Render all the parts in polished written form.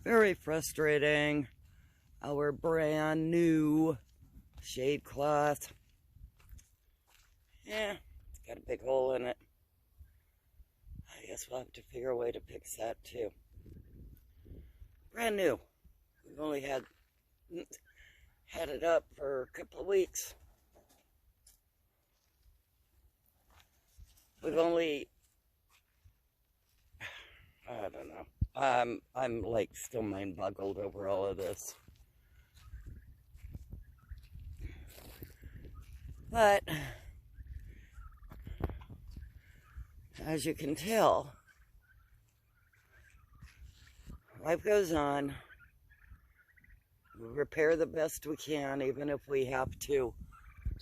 Very frustrating. Our brand new shade cloth. Yeah, it's got a big hole in it. I guess we'll have to figure a way to fix that too. Brand new. We've only had it up for a couple of weeks. We've only, I don't know. I'm like still mind boggled over all of this. But as you can tell, life goes on. We repair the best we can, even if we have to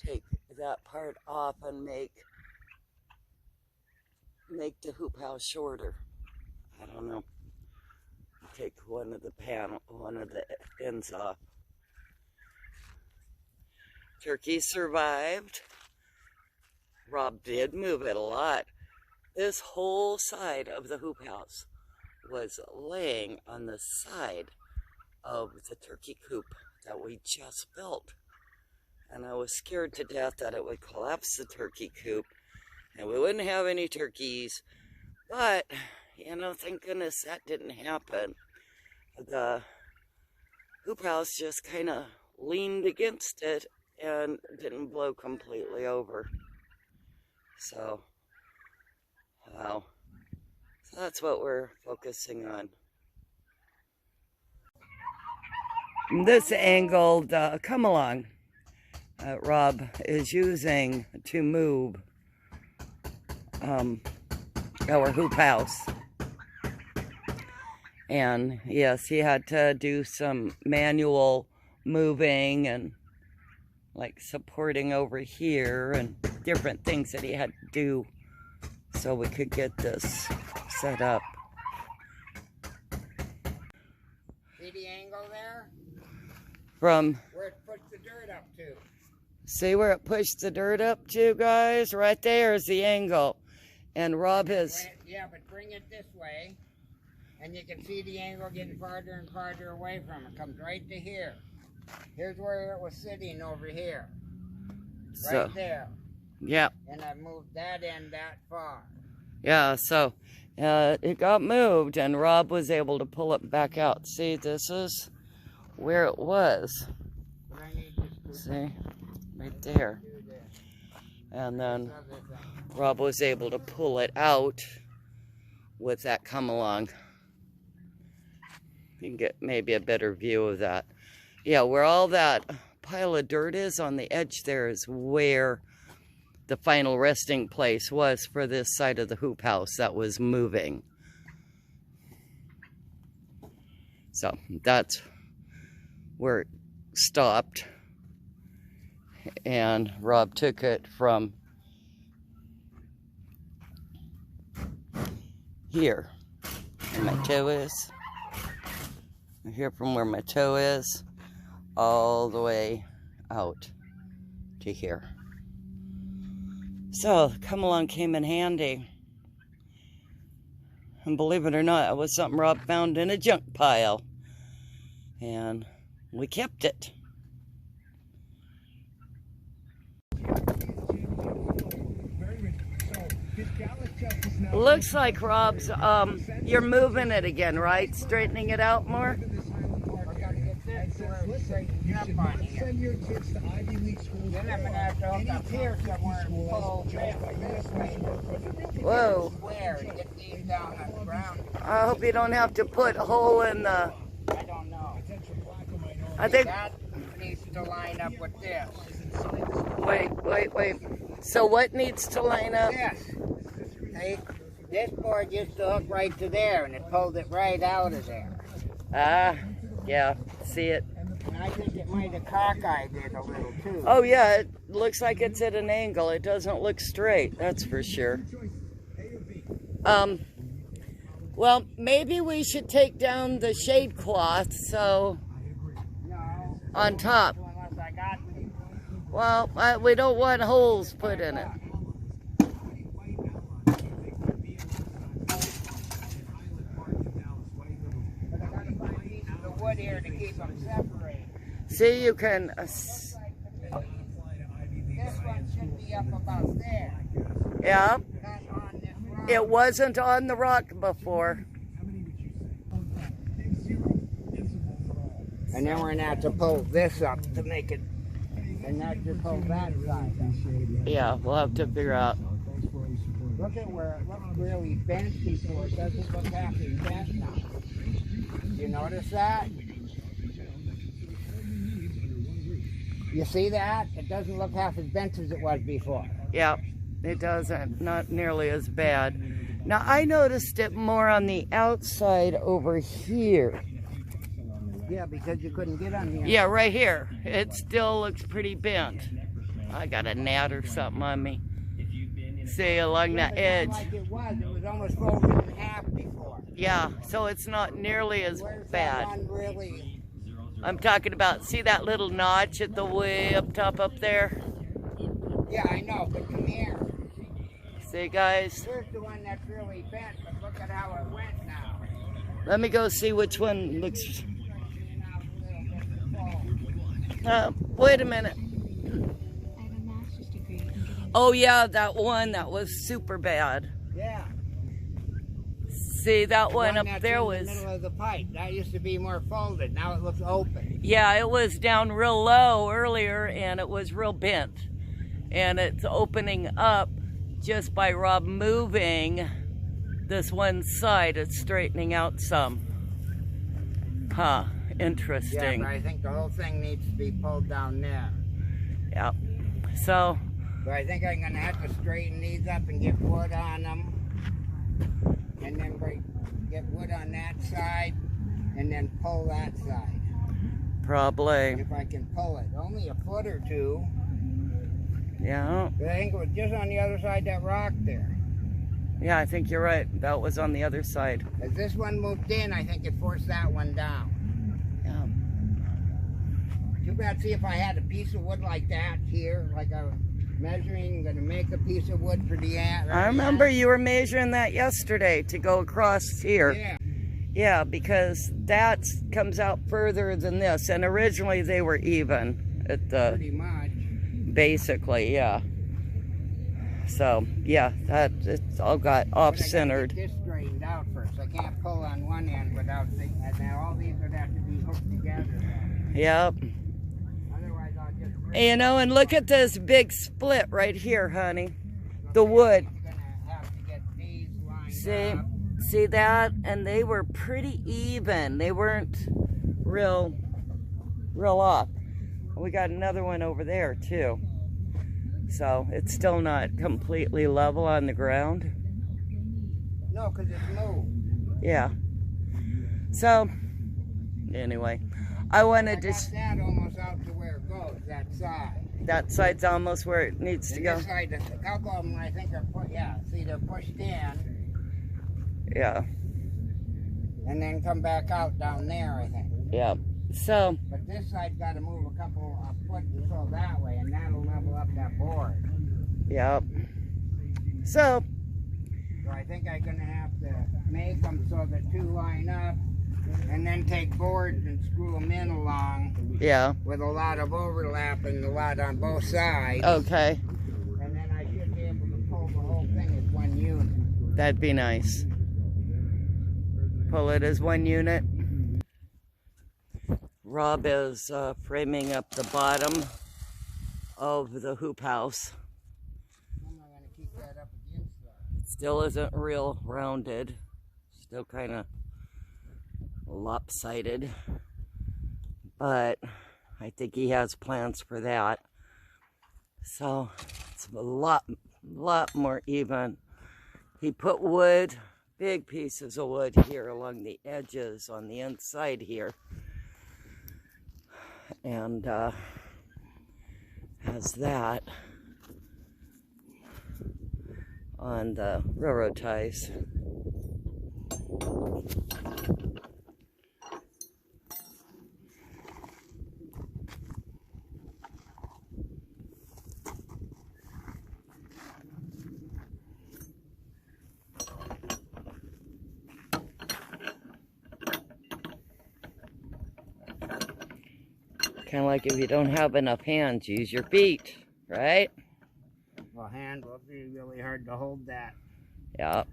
take that part off and make the hoop house shorter. I don't know. Take one of the ends off. Turkey survived. Rob did move it a lot. This whole side of the hoop house was laying on the side of the turkey coop that we just built. And I was scared to death that it would collapse the turkey coop and we wouldn't have any turkeys. But, you know, thank goodness that didn't happen. The hoop house just kind of leaned against it and didn't blow completely over. So, wow. So that's what we're focusing on. This angled come along Rob is using to move our hoop house. And yes, he had to do some manual moving and like supporting over here and different things that he had to do so we could get this set up. See the angle there? From where it pushed the dirt up to. See where it pushed the dirt up to, guys? Right there is the angle. And Rob has... Yeah, but bring it this way, and you can see the angle getting farther and farther away from it. Comes right to here. Here's where it was sitting over here. Right there. Yeah. And I moved that end that far. Yeah, so it got moved, and Rob was able to pull it back out. See, this is where it was. See? Right there. And then Rob was able to pull it out with that come along. You can get maybe a better view of that. Yeah, where all that pile of dirt is on the edge there is where the final resting place was for this side of the hoop house that was moving. So that's where it stopped. And Rob took it from here, where my toe is. Here from where my toe is, all the way out to here. So, come along came in handy. And believe it or not, it was something Rob found in a junk pile. And we kept it. Looks like Rob's, you're moving it again, right? Straightening it out more? Send your kids to Ivy League schools. Then I'm gonna have to hook up here somewhere and pull Whoa. Get these down on the ground. I hope you don't have to put a hole in the... I don't know. I think... That needs to line up with this. Wait. So what needs to line up? This. See? This board used to hook right to there, and it pulled it right out of there. Ah, yeah, see it. And I think it might have cockeyed it a little too. Oh yeah, it looks like it's at an angle. It doesn't look straight, that's for sure. Well, maybe we should take down the shade cloth so No. on top. Unless I got to. Well, we don't want holes put in it. But I gotta find these some separated. See, you can. This one should be up about there. Yeah. Not on this rock. It wasn't on the rock before. And then we're gonna have to pull this up to make it, and not just pull that side up. Yeah, we'll have to figure out. Look at where it looked really bent before. It doesn't look half as bent now. You notice that? You see that? It doesn't look half as bent as it was before. Yeah, it doesn't. Not nearly as bad. Now, I noticed it more on the outside over here. Yeah, because you couldn't get on here. Yeah, right here. It still looks pretty bent. I got a gnat or something on me. See, along the edge. Like it was almost folded in half before. Yeah, so it's not nearly as Where's bad. that one really? I'm talking about, see that little notch at the way up top up there? Yeah, I know, but come here. See, guys? Here's the one that's really bent, but look at how it went now. Let me go see which one looks... wait a minute. Oh yeah, that one that was super bad. Yeah. See, that one up there in was... the middle of the pipe. That used to be more folded. Now it looks open. Yeah, it was down real low earlier and it was real bent. And it's opening up just by Rob moving this one side. It's straightening out some. Huh, interesting. Yeah, but I think the whole thing needs to be pulled down there. Yeah. So I think I'm going to have to straighten these up and get wood on them. And then get wood on that side. And then pull that side. probably. If I can pull it. Only a foot or two. Yeah. But I think it was just on the other side of that rock there. Yeah, I think you're right. That was on the other side. As this one moved in, I think it forced that one down. Yeah. Too bad, see if I had a piece of wood like that here, like I was measuring, going to make a piece of wood for the ant. I remember you were measuring that yesterday to go across here. Yeah. Yeah, because that comes out further than this. And originally they were even at the... Pretty much. Basically, yeah. So, yeah, it's all got off-centered. But I gotta get this straightened out first. I can't pull on one end without and now all these would have to be hooked together. Yep. Otherwise, I'll just... You know, and look at this big split right here, honey. The wood. I'm gonna have to get these lined up. See that? And they were pretty even. They weren't real off. We got another one over there too. So it's still not completely level on the ground. No, because it's moved. Yeah. So anyway, I wanted to... that almost out to where it goes, that side. That side's almost where it needs to go. This side, a couple of them I think are see they're pushed in. Yeah. And then come back out down there, I think. Yeah. So... But this side's got to move a foot or so that way, and that'll level up that board. Yep. So I think I'm going to have to make them so the two line up, and then take boards and screw them in along. yeah. With a lot of overlap and a lot on both sides. Okay. And then I should be able to pull the whole thing as one unit. That'd be nice. Pull it as one unit. Rob is framing up the bottom of the hoop house. I'm not going to keep that up against that. It still isn't real rounded. Still kind of lopsided. But I think he has plans for that. So it's a lot more even. He put wood, big pieces of wood here along the edges on the inside here. And has that on the railroad ties. Kind of like if you don't have enough hands, use your feet, right? Well, hand will be really hard to hold that. Yeah.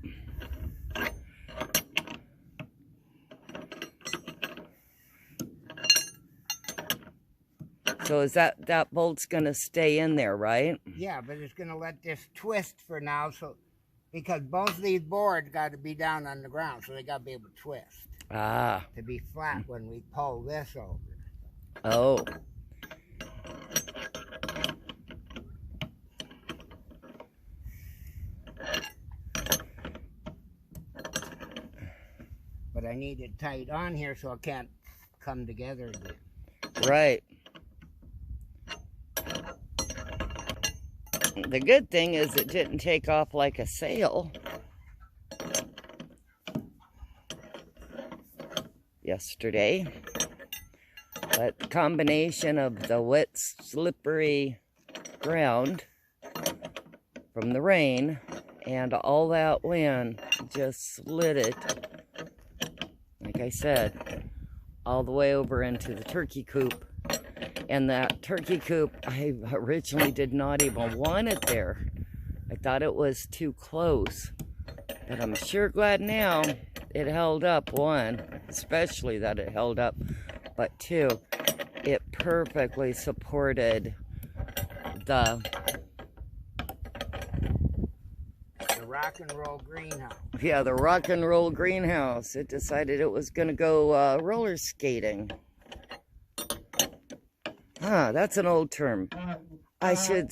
So is that bolt's gonna stay in there, right? Yeah, but it's gonna let this twist for now, so because both of these boards got to be down on the ground, so they got to be able to twist. Ah. To be flat when we pull this over. Oh. But I need it tight on here so it can't come together again. Right. The good thing is it didn't take off like a sail yesterday. But the combination of the wet, slippery ground from the rain and all that wind just slid it, like I said, all the way over into the turkey coop. And that turkey coop, I originally did not even want it there. I thought it was too close. But I'm sure glad now it held up. One, especially that it held up. But two, it perfectly supported the rock and roll greenhouse. Yeah, the rock and roll greenhouse. It decided it was going to go roller skating. Huh, that's an old term. I should...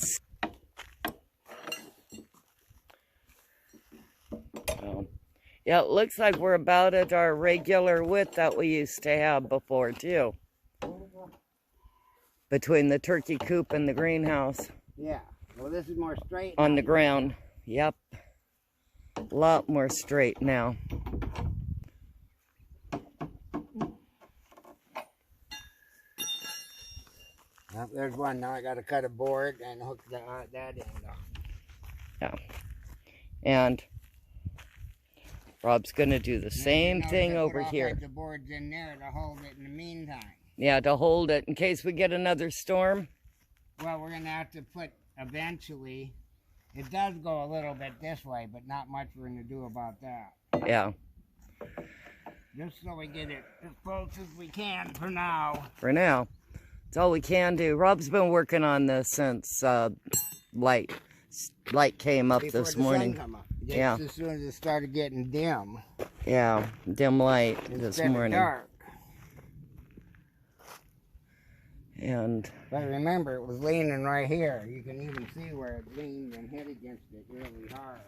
Yeah, it looks like we're about at our regular width that we used to have before, too. Between the turkey coop and the greenhouse. Yeah, well, this is more straight. On the ground. Yep. A lot more straight now. Well, there's one. Now I got to cut a board and hook that end off. Yeah. And Rob's going to do the same thing over here. The board's in there to hold it in the meantime. Yeah, to hold it in case we get another storm. Well, we're going to have to put eventually. It does go a little bit this way, but not much we're going to do about that. Yeah. Just so we get it as close as we can for now. For now. That's all we can do. Rob's been working on this since light came up Before this the morning. Sun come up. Yeah. As soon as it started getting dim. Yeah, dim light this morning. Dark. And but remember, it was leaning right here. You can even see where it leaned and hit against it really hard.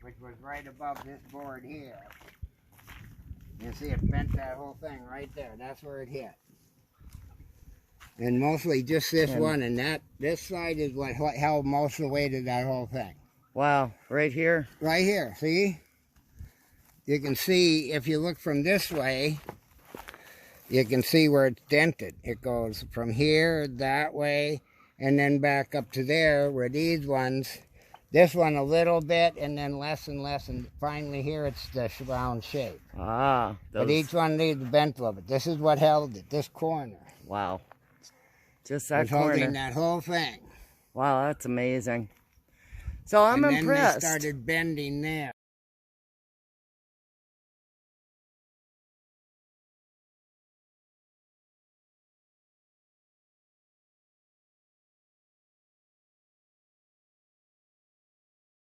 Which was right above this board here. You see it bent that whole thing right there. That's where it hit. And mostly just this one, and this side is what held most of the weight of that whole thing. Wow, right here? Right here, see? You can see, if you look from this way, you can see where it's dented. It goes from here, that way, and then back up to there, where these ones, this one a little bit, and then less and less, and finally here it's the round shape. Ah. But each one needs bent a little bit. This is what held it, this corner. Wow. Just that corner. Holding that whole thing. Wow, that's amazing. So I'm impressed. And then they started bending there.